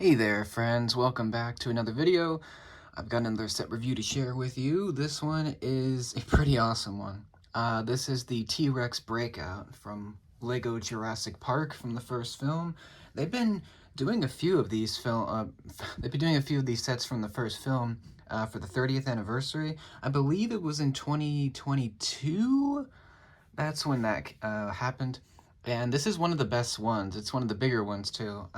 Hey there friends, welcome back to another video. I've got another set review to share with you. This one is a pretty awesome one. This is the T-Rex Breakout from Lego Jurassic Park from the first film. They've been doing a few of these sets from the first film for the 30th anniversary. I believe it was in 2022. That's when that happened. And this is one of the best ones. It's one of the bigger ones too.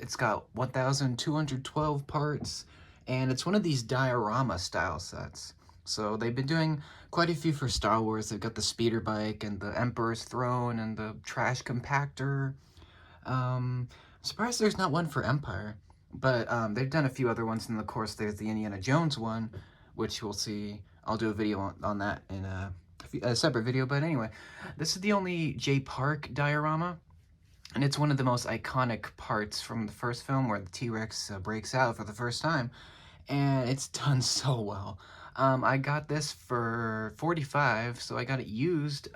It's got 1,212 parts, and it's one of these diorama style sets. So they've been doing quite a few for Star Wars. They've got the speeder bike and the Emperor's throne and the trash compactor. I'm surprised there's not one for Empire, but they've done a few other ones, and of course there's the Indiana Jones one, which we'll see. I'll do a video on that in a separate video, but anyway, this is the only J Park diorama, and it's one of the most iconic parts from the first film where the T-Rex breaks out for the first time, and it's done so well. I got this for $45, so I got it used.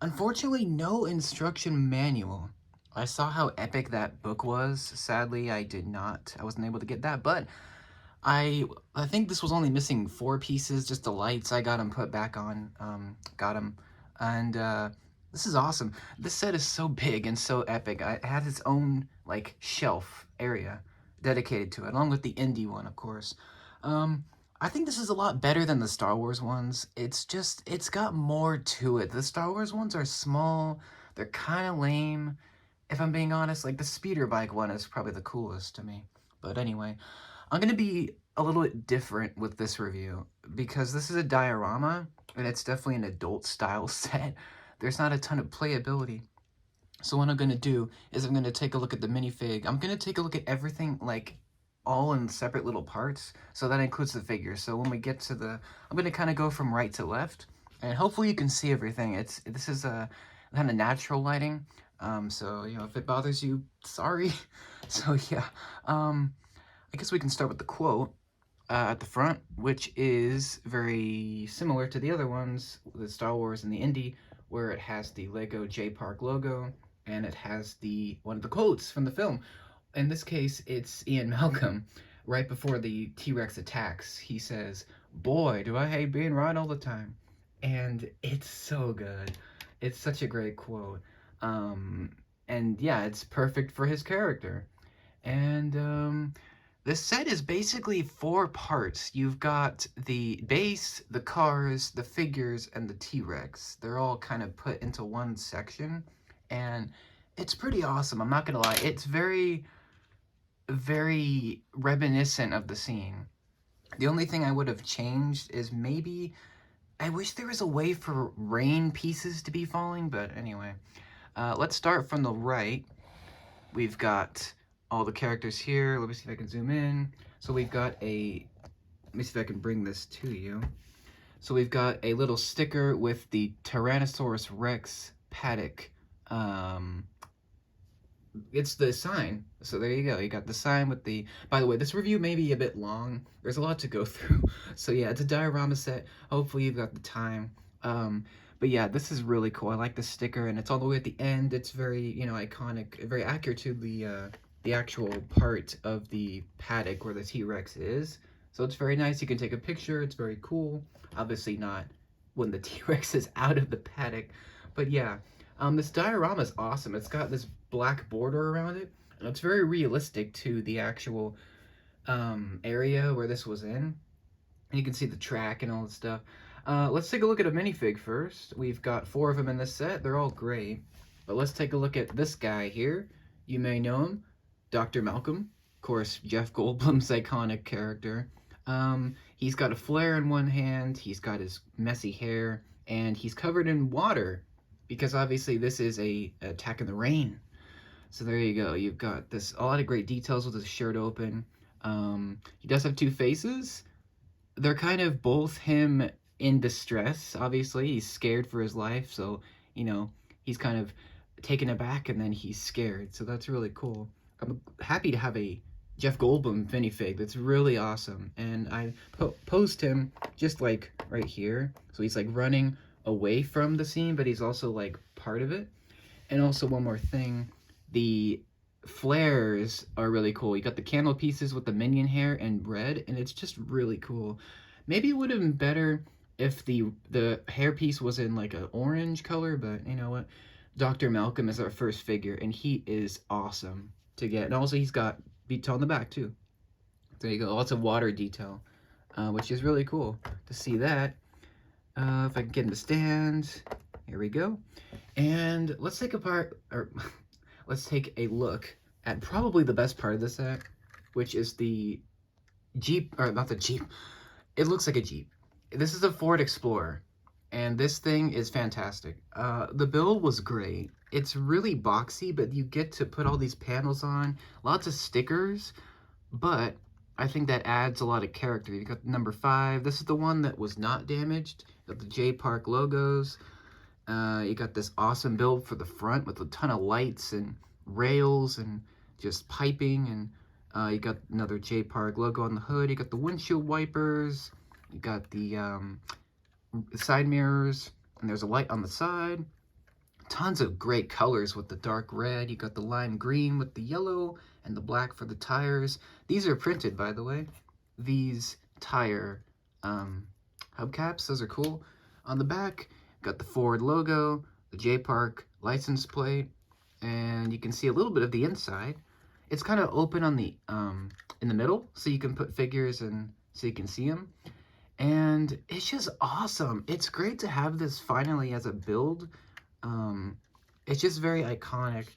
Unfortunately, no instruction manual. I saw how epic that book was. Sadly, I wasn't able to get that, but I think this was only missing 4 pieces, just the lights. I got them put back on, got them, and this is awesome. This set is so big and so epic. It had its own, like, shelf area dedicated to it, along with the indie one, of course. I think this is a lot better than the Star Wars ones. It's got more to it. The Star Wars ones are small, they're kind of lame, if I'm being honest. Like, the speeder bike one is probably the coolest to me. But anyway, I'm going to be a little bit different with this review, because this is a diorama, and it's definitely an adult-style set. There's not a ton of playability. So what I'm going to do is I'm going to take a look at the minifig. I'm going to take a look at everything, like, all in separate little parts, so that includes the figures. So when we get to I'm going to kind of go from right to left, and hopefully you can see everything. This is a kind of natural lighting, so, you know, if it bothers you, sorry. So yeah, I guess we can start with the quote at the front, which is very similar to the other ones, the Star Wars and the Indie, where it has the Lego J Park logo, and it has one of the quotes from the film. In this case, it's Ian Malcolm. Right before the T-Rex attacks, he says, "Boy, do I hate being right all the time." And it's so good. It's such a great quote. And yeah, it's perfect for his character. And this set is basically 4 parts. You've got the base, the cars, the figures, and the T-Rex. They're all kind of put into one section, and it's pretty awesome. I'm not gonna lie. It's very, very reminiscent of the scene. The only thing I would have changed is maybe I wish there was a way for rain pieces to be falling, but anyway. Let's start from the right. We've got all the characters here. Let me see if I can zoom in. So we've got let me see if I can bring this to you. So we've got a little sticker with the Tyrannosaurus Rex paddock. It's the sign. So there you go. You got the sign with by the way, this review may be a bit long. There's a lot to go through. So yeah, it's a diorama set. Hopefully you've got the time. But yeah, this is really cool. I like the sticker, and it's all the way at the end. It's very, you know, iconic, very accurate to the actual part of the paddock where the T-Rex is. So it's very nice. You can take a picture. It's very cool. Obviously not when the T-Rex is out of the paddock. But yeah, this diorama is awesome. It's got this black border around it, and it's very realistic to the actual area where this was in. And you can see the track and all that stuff. Let's take a look at a minifig first. We've got 4 of them in this set. They're all great. But let's take a look at this guy here. You may know him, Dr. Malcolm. Of course, Jeff Goldblum's iconic character. He's got a flare in one hand, he's got his messy hair, and he's covered in water, because obviously this is a attack in the rain. So there you go. You've got a lot of great details with his shirt open. He does have 2 faces. They're kind of both him in distress. Obviously, he's scared for his life, so, you know, he's kind of taken aback, and then he's scared. So that's really cool. I'm happy to have a Jeff Goldblum minifig. That's really awesome. And I posed him just like right here. So he's like running away from the scene, but he's also like part of it. And also one more thing, the flares are really cool. You got the candle pieces with the minion hair and red, and it's just really cool. Maybe it would have been better if the hair piece was in like an orange color, but you know what? Dr. Malcolm is our first figure, and he is awesome to get. And also, he's got detail on the back too. There you go, lots of water detail, which is really cool to see that. If I can get him to stand, here we go. And let's take let's take a look at probably the best part of the set, which is the Jeep, or not the Jeep. It looks like a Jeep. This is a Ford Explorer, and this thing is fantastic. The build was great. It's really boxy, but you get to put all these panels on, lots of stickers, but I think that adds a lot of character. You got number 5. This is the one that was not damaged. You got the J Park logos. You got this awesome build for the front with a ton of lights and rails and just piping, and you got another J Park logo on the hood. You got the windshield wipers. You got the side mirrors, and there's a light on the side. Tons of great colors with the dark red. You got the lime green with the yellow and the black for the tires. These are printed, by the way. These tire hubcaps, those are cool. On the back, got the Ford logo, the J Park license plate, and you can see a little bit of the inside. It's kind of open on the in the middle, so you can put figures and so you can see them. And it's just awesome. It's great to have this finally as a build. It's just very iconic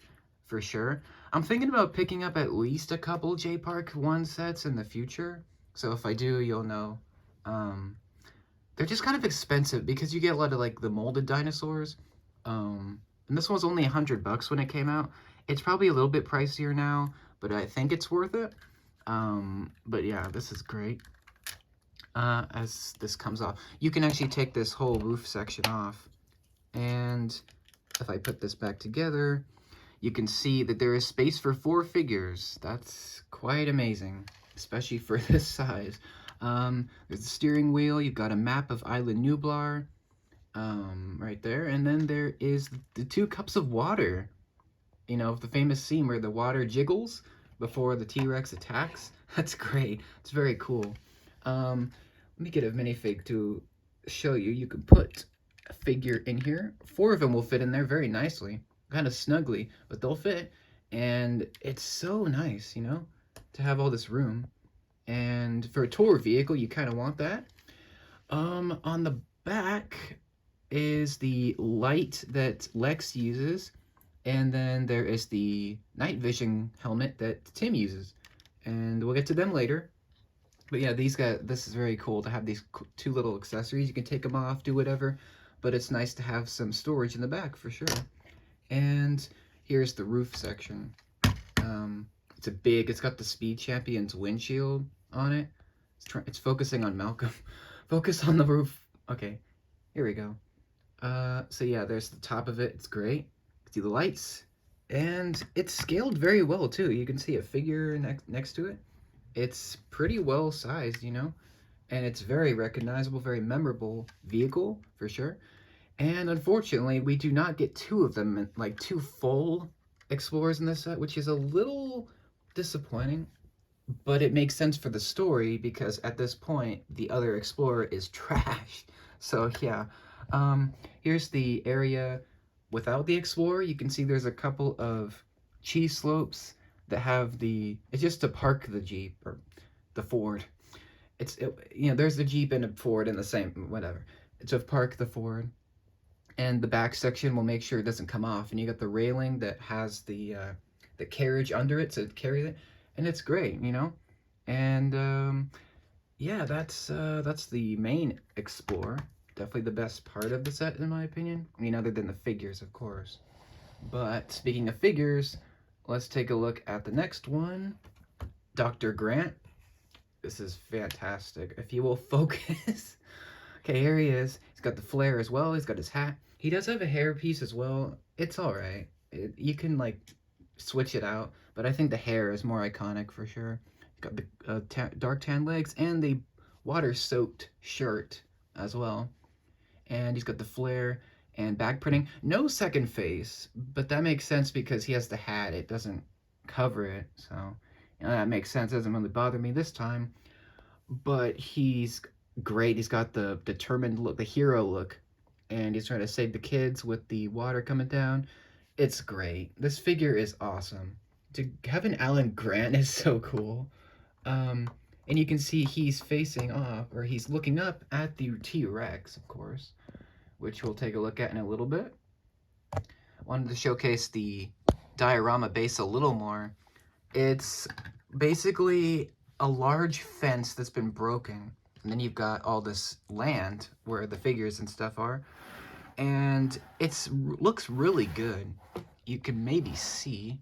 for sure. I'm thinking about picking up at least a couple J Park 1 sets in the future. So if I do, you'll know. They're just kind of expensive because you get a lot of like the molded dinosaurs. And this one's only $100 when it came out. It's probably a little bit pricier now, but I think it's worth it. But yeah, this is great. As this comes off, you can actually take this whole roof section off, and if I put this back together, you can see that there is space for 4 figures. That's quite amazing, especially for this size. There's the steering wheel. You've got a map of Island Nublar right there, and then there is the 2 cups of water. You know, the famous scene where the water jiggles before the T-Rex attacks. That's great. It's very cool. Let me get a minifig to show you. You can put a figure in here. 4 of them will fit in there very nicely, kind of snugly, but they'll fit. And it's so nice, you know, to have all this room. And for a tour vehicle, you kind of want that. On the back is the light that Lex uses, and then there is the night vision helmet that Tim uses, and we'll get to them later. But yeah, these guys, this is very cool to have these 2 little accessories. You can take them off, do whatever, but it's nice to have some storage in the back for sure. And here's the roof section. It's got the Speed Champion's windshield on it. It's focusing on Malcolm. Focus on the roof. Okay, here we go. So yeah, there's the top of it. It's great. You can see the lights, and it's scaled very well too. You can see a figure next to it. It's pretty well sized, you know, and it's very recognizable, very memorable vehicle for sure. And unfortunately, we do not get 2 of them, like 2 full Explorers in this set, which is a little disappointing, but it makes sense for the story because at this point, the other Explorer is trashed. So yeah, here's the area without the Explorer. You can see there's a couple of cheese slopes that have it's just to park the Jeep or the Ford. You know, there's the Jeep and a Ford in the same, whatever. To park the Ford. And the back section will make sure it doesn't come off. And you got the railing that has the carriage under it to carry it. And it's great, you know? And yeah, that's the main Explorer. Definitely the best part of the set, in my opinion. I mean, other than the figures, of course. But speaking of figures, let's take a look at the next one. Dr. Grant. This is fantastic. If you will focus. Okay, here he is. He's got the flare as well. He's got his hat. He does have a hair piece as well. It's all right. You can, like, switch it out. But I think the hair is more iconic for sure. He's got the dark tan legs and the water-soaked shirt as well. And he's got the flare and back printing. No second face, but that makes sense because he has the hat. It doesn't cover it, so that makes sense. It doesn't really bother me this time. But he's great. He's got the determined look, the hero look, and he's trying to save the kids with the water coming down. It's great. This figure is awesome. To have an Alan Grant is so cool. Um, and you can see he's facing off, or he's looking up at the T-Rex, of course, which we'll take a look at in a little bit. Wanted to showcase the diorama base a little more. It's basically a large fence that's been broken, and then you've got all this land where the figures and stuff are, and looks really good. You can maybe see,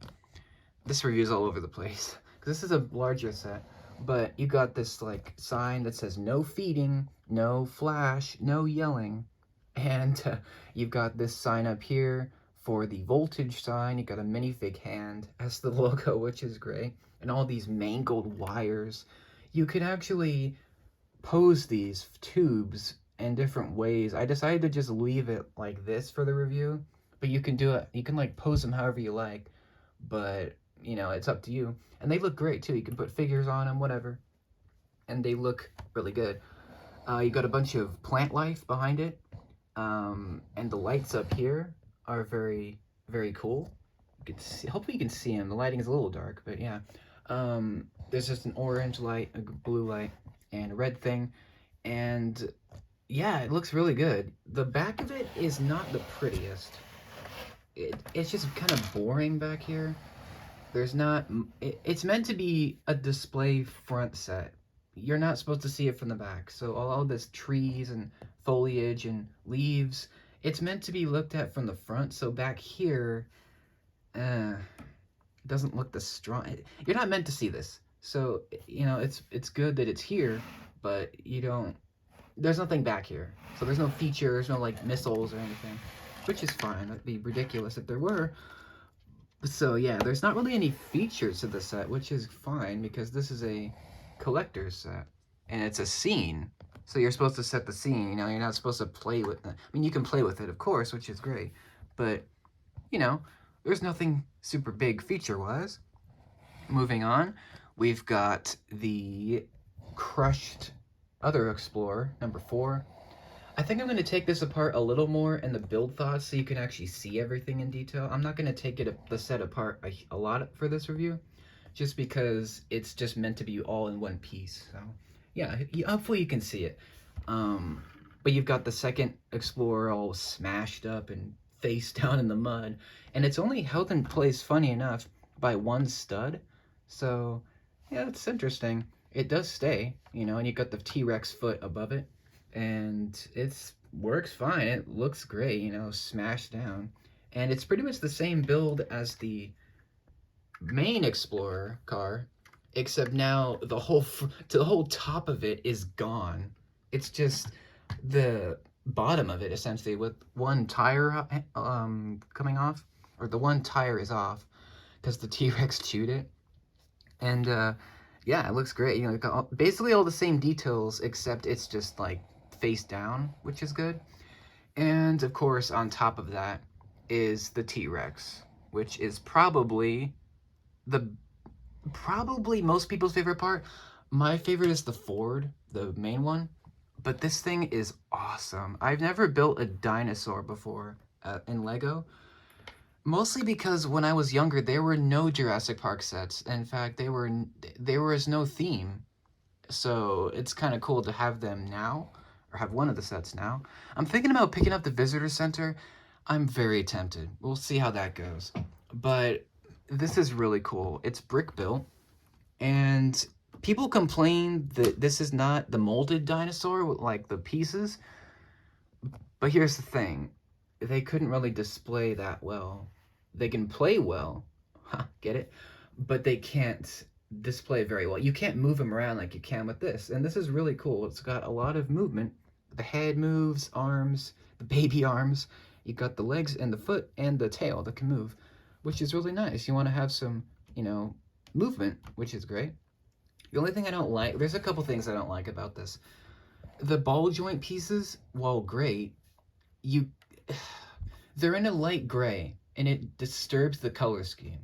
this review's all over the place, because this is a larger set, but you got this like sign that says no feeding, no flash, no yelling, and you've got this sign up here for the voltage sign. You got a minifig hand as the logo, which is great, and all these mangled wires. You could actually pose these tubes in different ways. I decided to just leave it like this for the review, but you can do it. You can like pose them however you like, but you know, it's up to you. And they look great too. You can put figures on them, whatever, and they look really good. You got a bunch of plant life behind it, and the lights up here are very, very cool. You can see, hopefully you can see them. The lighting is a little dark, but yeah. There's just an orange light, a blue light, and a red thing, and yeah, it looks really good. The back of it is not the prettiest. It's just kind of boring back here. There's not, it's meant to be a display front set. You're not supposed to see it from the back. So all this trees and foliage and leaves, it's meant to be looked at from the front. So back here, it doesn't look the strong. You're not meant to see this. So, you know, it's good that it's here, but you don't, there's nothing back here. So there's no features, no like missiles or anything, which is fine. That'd be ridiculous if there were. So yeah, there's not really any features to the set, which is fine because this is a collector's set and it's a scene. So you're supposed to set the scene, you know, you're not supposed to play with it. I mean, you can play with it, of course, which is great, but you know, there's nothing super big feature-wise. Moving on, we've got the crushed other Explorer, number 4. I think I'm going to take this apart a little more in the build thoughts so you can actually see everything in detail. I'm not going to take the set apart a lot for this review, just because it's just meant to be all in one piece. So yeah, hopefully you can see it. But you've got the second Explorer all smashed up and face down in the mud, and it's only held in place, funny enough, by one stud. So yeah, it's interesting. It does stay, you know, and you got the T-Rex foot above it, and it works fine. It looks great, you know, smashed down, and it's pretty much the same build as the main Explorer car, except now the whole top of it is gone. It's just the bottom of it, essentially, with one tire coming off, or the one tire is off because the T-Rex chewed it. And yeah, it looks great. You know, got basically all the same details, except it's just like face down, which is good. And of course, on top of that is the T-Rex, which is probably most people's favorite part. My favorite is the Ford, the main one, but this thing is awesome. I've never built a dinosaur before in Lego, mostly because when I was younger, there were no Jurassic Park sets. In fact, there was no theme. So it's kind of cool to have them now, or have one of the sets now. I'm thinking about picking up the visitor center. I'm very tempted. We'll see how that goes. But this is really cool. It's brick built, and people complain that this is not the molded dinosaur with like the pieces. But here's the thing. They couldn't really display that well. They can play well, get it? But they can't display very well. You can't move them around like you can with this. And this is really cool. It's got a lot of movement. The head moves, arms, the baby arms. You got the legs and the foot and the tail that can move, which is really nice. You want to have some, you know, movement, which is great. The only thing I don't like, there's a couple things I don't like about this. The ball joint pieces, while great, they're in a light gray, and it disturbs the color scheme.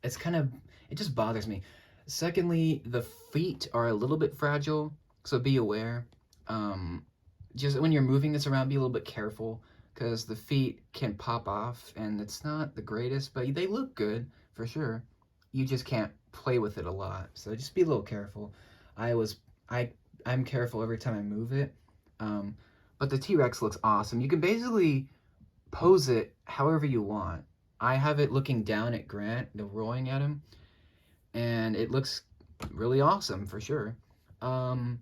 it's kind of, it just bothers me. Secondly, the feet are a little bit fragile, so be aware. Um, just when you're moving this around, be a little bit careful because the feet can pop off, and it's not the greatest, but they look good for sure. You just can't play with it a lot, so just be a little careful. I was I I'm careful every time I move it. Um, but the T-Rex looks awesome. You can basically pose it however you want. I have it looking down at Grant, roaring at him, and it looks really awesome for sure. Um,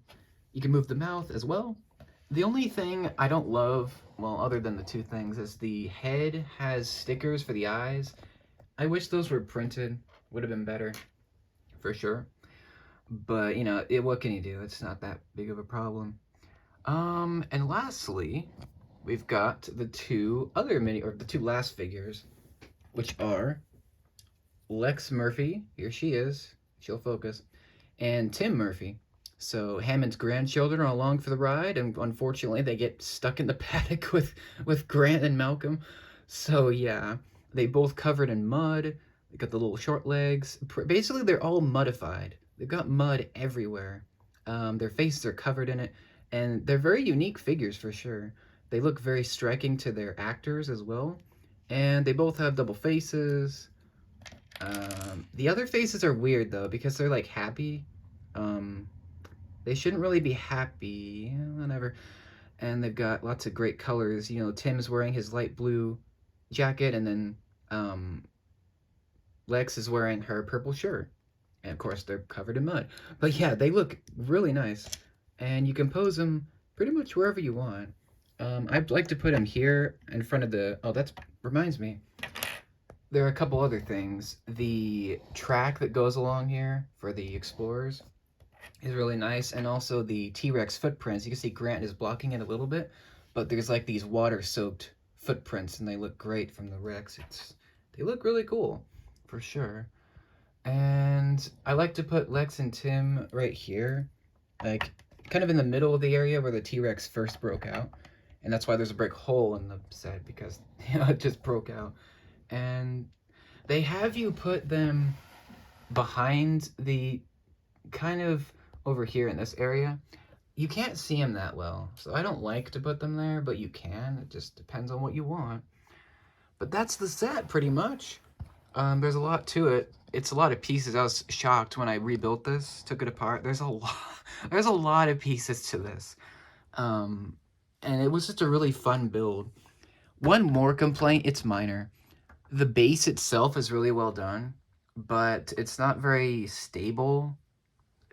you can move the mouth as well. The only thing I don't love, well, other than the two things, is the head has stickers for the eyes. I wish those were printed. Would have been better, for sure. But, what can you do? It's not that big of a problem. And lastly, we've got the the two last figures, which are Lex Murphy, here she is, she'll focus, and Tim Murphy. So Hammond's grandchildren are along for the ride, and unfortunately they get stuck in the paddock with Grant and Malcolm. So yeah, they both covered in mud. They got the little short legs. Basically, they're all muddified. They've got mud everywhere. Their faces are covered in it, and they're very unique figures for sure. They look very striking to their actors as well, and they both have double faces. The other faces are weird though because they're like happy. Um, they shouldn't really be happy, whatever. And they've got lots of great colors. Tim's wearing his light blue jacket, and then Lex is wearing her purple shirt. And of course, they're covered in mud. But yeah, they look really nice, and you can pose them pretty much wherever you want. I'd like to put him here in front of the. Oh, that reminds me. There are a couple other things. The track that goes along here for the explorers is really nice, and also the T-Rex footprints. You can see Grant is blocking it a little bit, but there's like these water-soaked footprints, and they look great from the Rex. They look really cool, for sure. And I like to put Lex and Tim right here, like kind of in the middle of the area where the T-Rex first broke out. And that's why there's a big hole in the set, because it just broke out. And they have you put them behind the kind of over here in this area. You can't see them that well, so I don't like to put them there, but you can. It just depends on what you want. But that's the set pretty much. There's a lot to it. It's a lot of pieces. I was shocked when I rebuilt this, took it apart. There's a lot. There's a lot of pieces to this, and it was just a really fun build. One more complaint, it's minor. The base itself is really well done, but it's not very stable.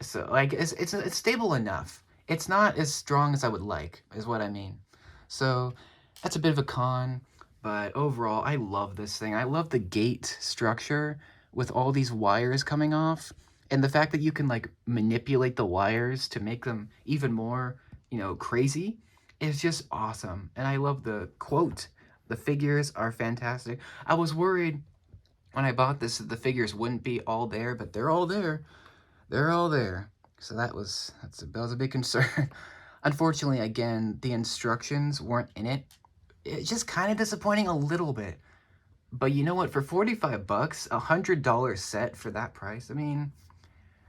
So like it's stable enough. It's not as strong as I would like, is what I mean. So that's a bit of a con, but overall I love this thing. I love the gate structure with all these wires coming off, and the fact that you can like manipulate the wires to make them even more, crazy is just awesome. And I love the quote. The figures are fantastic. I was worried when I bought this that the figures wouldn't be all there, but they're all there. They're all there. So that was a big concern. Unfortunately, again, the instructions weren't in it. It's just kind of disappointing a little bit. But you know what? For 45 bucks, $100 set for that price, I mean,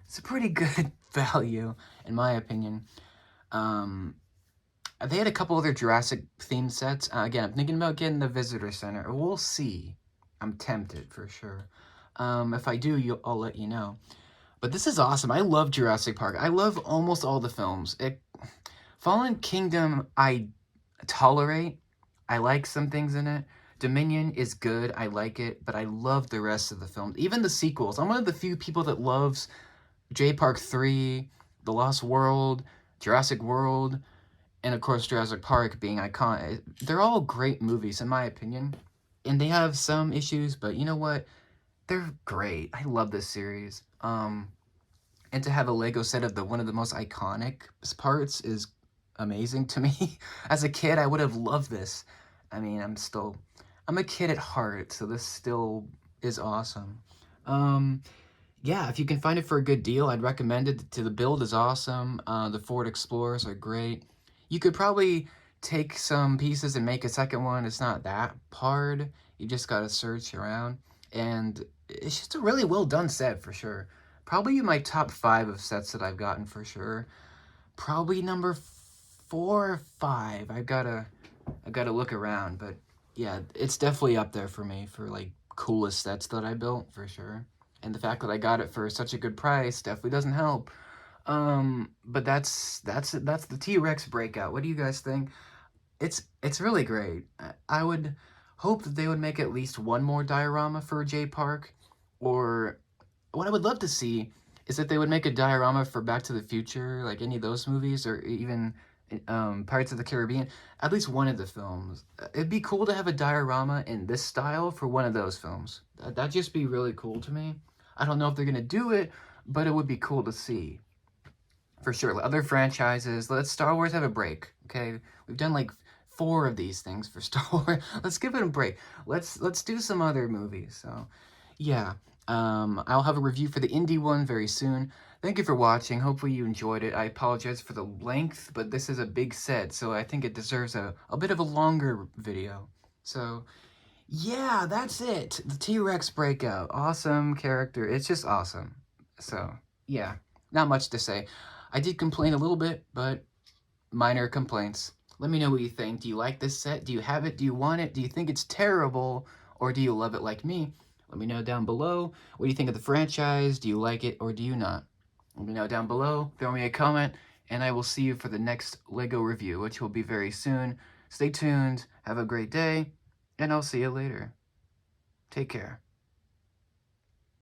it's a pretty good value, in my opinion. They had a couple other Jurassic themed sets. Again, I'm thinking about getting the visitor center. We'll see. I'm tempted for sure. If I do, I'll let you know. But this is awesome. I love Jurassic Park. I love almost all the films. Fallen Kingdom, I tolerate. I like some things in it. Dominion is good. I like it. But I love the rest of the films. Even the sequels. I'm one of the few people that loves J Park 3, The Lost World, Jurassic World, and of course Jurassic Park being iconic. They're all great movies, in my opinion. And they have some issues, but you know what? They're great. I love this series. And to have a Lego set of one of the most iconic parts is amazing to me. As a kid, I would have loved this. I mean, I'm a kid at heart, so this still is awesome. Yeah, if you can find it for a good deal, I'd recommend it. The build is awesome. The Ford Explorers are great. You could probably take some pieces and make a second one. It's not that hard. You just gotta search around. And it's just a really well done set for sure. Probably in my top 5 of sets that I've gotten for sure. Probably number 4 or 5. I gotta look around, but yeah, it's definitely up there for me for like coolest sets that I built for sure. And the fact that I got it for such a good price definitely doesn't help. But that's the T-Rex Breakout. What do you guys think? It's really great. I would hope that they would make at least one more diorama for J Park, or what I would love to see is that they would make a diorama for Back to the Future, like any of those movies, or even Pirates of the Caribbean. At least one of the films. It'd be cool to have a diorama in this style for one of those films. That'd just be really cool to me. I don't know if they're gonna do it, but it would be cool to see for sure. Other franchises, let Star Wars have a break. Okay, we've done like 4 of these things for Star Wars. Let's give it a break. Let's do some other movies. So, yeah, I'll have a review for the indie one very soon. Thank you for watching. Hopefully you enjoyed it. I apologize for the length, but this is a big set, so I think it deserves a bit of a longer video. So, yeah, that's it. The T-Rex Breakout. Awesome character. It's just awesome. So, yeah, not much to say. I did complain a little bit, but minor complaints. Let me know what you think. Do you like this set? Do you have it? Do you want it? Do you think it's terrible? Or do you love it like me? Let me know down below. What do you think of the franchise? Do you like it or do you not? Let me know down below. Throw me a comment, and I will see you for the next LEGO review, which will be very soon. Stay tuned. Have a great day, and I'll see you later. Take care.